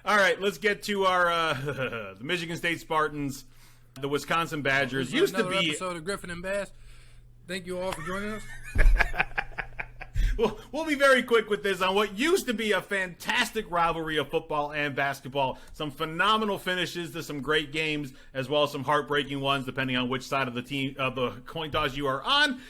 All right, let's get to our the Michigan State Spartans. The Wisconsin Badgers used to be episode of Griffin and Bass. Thank you all for joining us. Well, we'll be very quick with this on what used to be a fantastic rivalry of football and basketball. Some phenomenal finishes to some great games, as well as some heartbreaking ones, depending on which side of the team of the coin toss you are on.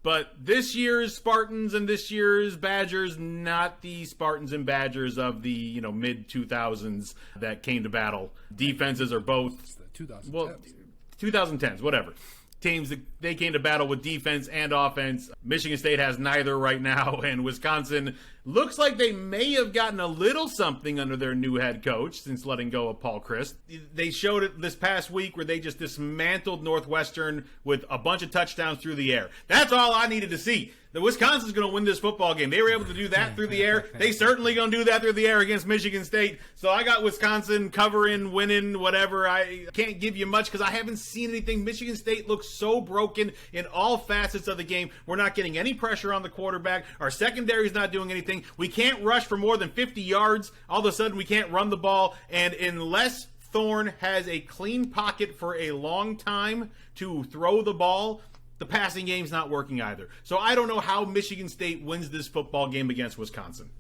But this year's Spartans and this year's Badgers, not the Spartans and Badgers of the mid 2000s that came to battle. Defenses are both 2010s, whatever. Teams that they came to battle with defense and offense. Michigan State has neither right now, and Wisconsin looks like they may have gotten a little something under their new head coach since letting go of Paul Chryst. They showed it this past week where they just dismantled Northwestern with a bunch of touchdowns through the air. That's all I needed to see. The Wisconsin's going to win this football game. They were able to do that through the air. They certainly going to do that through the air against Michigan State. So I got Wisconsin covering, winning, whatever. I can't give you much because I haven't seen anything. Michigan State looks so broken in all facets of the game. We're not getting any pressure on the quarterback. Our secondary is not doing anything. We can't rush for more than 50 yards. All of a sudden, we can't run the ball. And unless Thorne has a clean pocket for a long time to throw the ball, the passing game's not working either. So I don't know how Michigan State wins this football game against Wisconsin.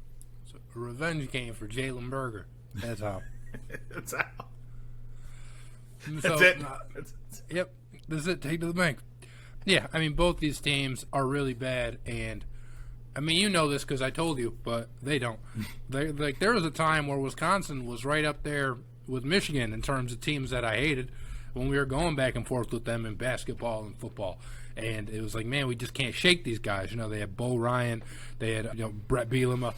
So a revenge game for Jalen Berger. That's how. That's how. So, That's it. Yep. That's it. Take to the bank. Yeah, I mean, both these teams are really bad, and I mean, you know this because I told you, but they don't. There was a time where Wisconsin was right up there with Michigan in terms of teams that I hated when we were going back and forth with them in basketball and football. And it was like, man, we just can't shake these guys. They had Bo Ryan. They had Brett Bielema.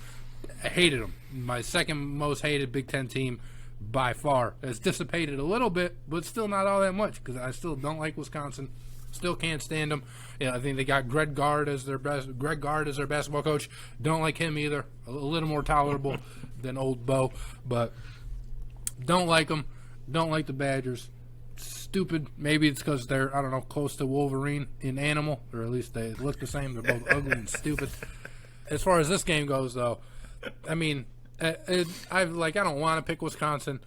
I hated them. My second most hated Big Ten team by far. It's dissipated a little bit, but still not all that much because I still don't like Wisconsin. Still can't stand them. I think they got Greg Gard as their basketball coach. Don't like him either. A little more tolerable than old Bo, but don't like them. Don't like the Badgers. Stupid. Maybe it's because they're, I don't know, close to Wolverine in Animal, or at least they look the same. They're both ugly and stupid. As far as this game goes, though, I mean, I don't want to pick Wisconsin.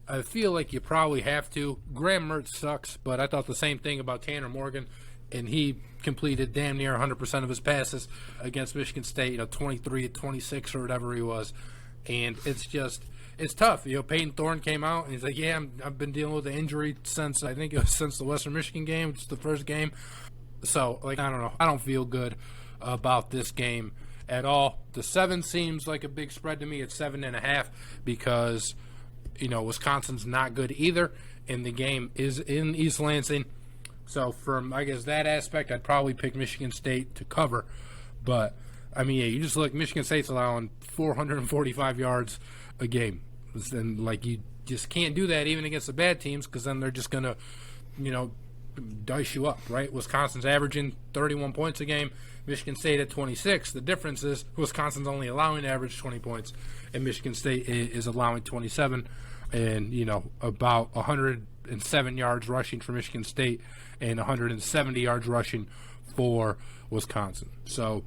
I feel like you probably have to. Graham Mertz sucks, but I thought the same thing about Tanner Morgan, and he completed damn near 100% of his passes against Michigan State, 23-26 or whatever he was, and it's tough. Peyton Thorne came out and he's like, yeah, I've been dealing with an injury since the Western Michigan game, which is the first game. So, I don't know. I don't feel good about this game at all. The 7 seems like a big spread to me. It's 7.5 because, Wisconsin's not good either, and the game is in East Lansing. So, from, I guess, that aspect, I'd probably pick Michigan State to cover. But, I mean, yeah, you just look, Michigan State's allowing 445 yards a game. And you just can't do that even against the bad teams because then they're just going to, dice you up, right? Wisconsin's averaging 31 points a game, Michigan State at 26. The difference is Wisconsin's only allowing to average 20 points, and Michigan State is allowing 27. And, about 107 yards rushing for Michigan State and 170 yards rushing for Wisconsin. So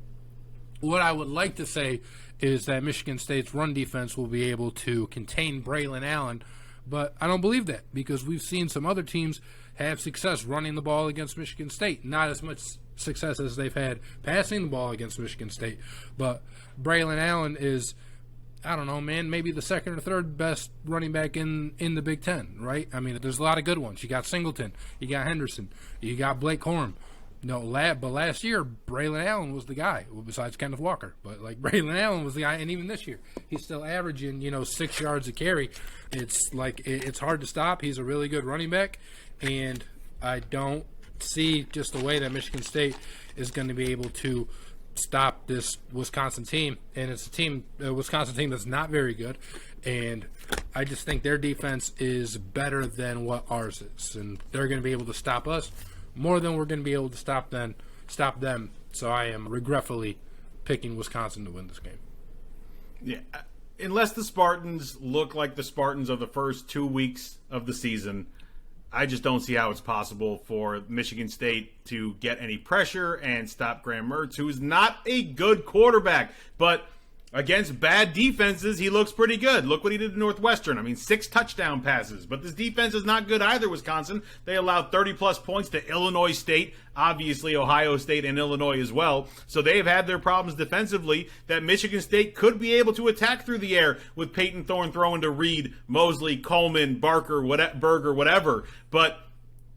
what I would like to say is that Michigan State's run defense will be able to contain Braylon Allen, but I don't believe that because we've seen some other teams have success running the ball against Michigan State. Not as much success as they've had passing the ball against Michigan State, but Braylon Allen is, I don't know, man, maybe the second or third best running back in the Big Ten, right? I mean, there's a lot of good ones. You got Singleton, you got Henderson, you got Blake Corum. But last year, Braylon Allen was the guy, besides Kenneth Walker. But, Braylon Allen was the guy, and even this year, he's still averaging, 6 yards a carry. It's it's hard to stop. He's a really good running back, and I don't see just the way that Michigan State is going to be able to stop this Wisconsin team. And it's a Wisconsin team that's not very good, and I just think their defense is better than what ours is, and they're going to be able to stop us more than we're going to be able to stop them. So I am regretfully picking Wisconsin to win this game. Yeah, unless the Spartans look like the Spartans of the first 2 weeks of the season, I just don't see how it's possible for Michigan State to get any pressure and stop Graham Mertz, who is not a good quarterback. But Against bad defenses, he looks pretty good. Look what he did to Northwestern. I mean, 6 touchdown passes. But this defense is not good either, Wisconsin. They allowed 30-plus points to Illinois State, obviously Ohio State and Illinois as well. So they have had their problems defensively that Michigan State could be able to attack through the air with Peyton Thorne throwing to Reed, Mosley, Coleman, Barker, Berger, whatever. But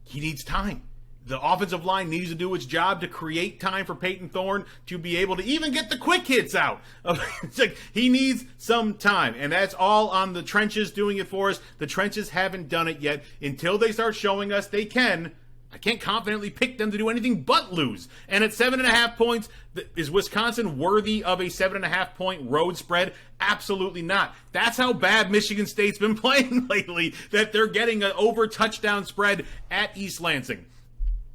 he needs time. The offensive line needs to do its job to create time for Peyton Thorne to be able to even get the quick hits out. It's like he needs some time, and that's all on the trenches doing it for us. The trenches haven't done it yet. Until they start showing us they can, I can't confidently pick them to do anything but lose. And at 7.5 points, is Wisconsin worthy of a 7.5 point road spread? Absolutely not. That's how bad Michigan State's been playing lately, that they're getting an over touchdown spread at East Lansing.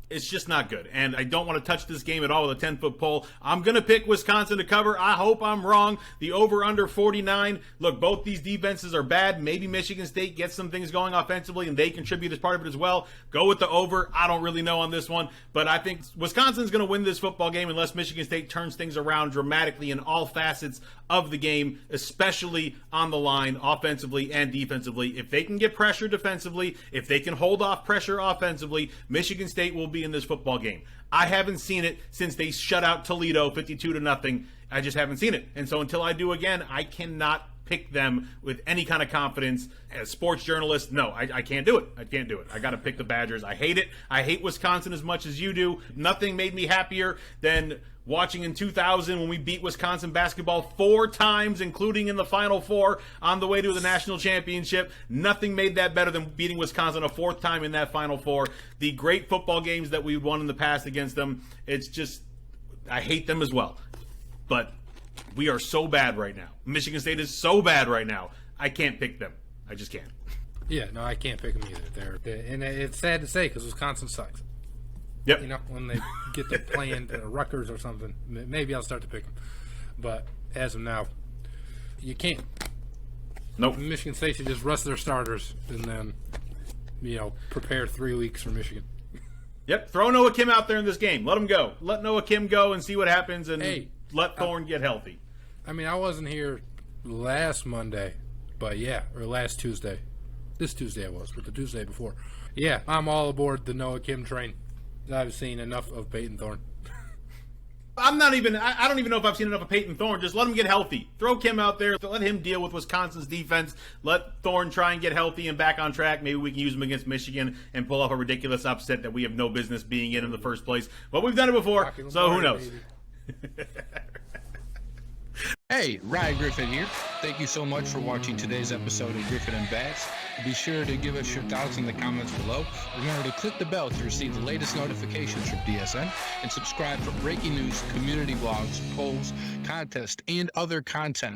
It's just not good, and I don't want to touch this game at all with a 10-foot pole. I'm going to pick Wisconsin to cover. I hope I'm wrong. The over-under 49. Look, both these defenses are bad. Maybe Michigan State gets some things going offensively, and they contribute as part of it as well. Go with the over. I don't really know on this one, but I think Wisconsin's going to win this football game unless Michigan State turns things around dramatically in all facets of the game, especially on the line, offensively and defensively. If they can get pressure defensively, if they can hold off pressure offensively, Michigan State will be in this football game. I haven't seen it since they shut out Toledo 52-0. I just haven't seen it. And so until I do again, I cannot pick them with any kind of confidence. As sports journalist, no, I can't do it. I can't do it. I got to pick the Badgers. I hate it. I hate Wisconsin as much as you do. Nothing made me happier than watching in 2000 when we beat Wisconsin basketball 4 times, including in the Final Four on the way to the national championship. Nothing made that better than beating Wisconsin a 4th time in that Final Four. The great football games that we've won in the past against them, it's just, I hate them as well. But we are so bad right now. Michigan State is so bad right now. I can't pick them. I just can't. Yeah, no, I can't pick them either. And it's sad to say because Wisconsin sucks. Yep. You know, when they get to playing Rutgers or something, maybe I'll start to pick them. But as of now, you can't. Nope. Michigan State should just rest their starters and then, prepare 3 weeks for Michigan. Yep. Throw Noah Kim out there in this game. Let him go. Let Noah Kim go and see what happens, and let Thorne get healthy. I mean, I wasn't here last Monday, but or last Tuesday. This Tuesday I was, but the Tuesday before. Yeah, I'm all aboard the Noah Kim train. I've seen enough of Peyton Thorne. I don't even know if I've seen enough of Peyton Thorne. Just let him get healthy. Throw Kim out there. Let him deal with Wisconsin's defense. Let Thorne try and get healthy and back on track. Maybe we can use him against Michigan and pull off a ridiculous upset that we have no business being in the first place. But we've done it before, so who knows? Hey, Ryan Griffin here. Thank you so much for watching today's episode of Griffin and Bass. Be sure to give us your thoughts in the comments below. Remember to click the bell to receive the latest notifications from DSN and subscribe for breaking news, community blogs, polls, contests, and other content.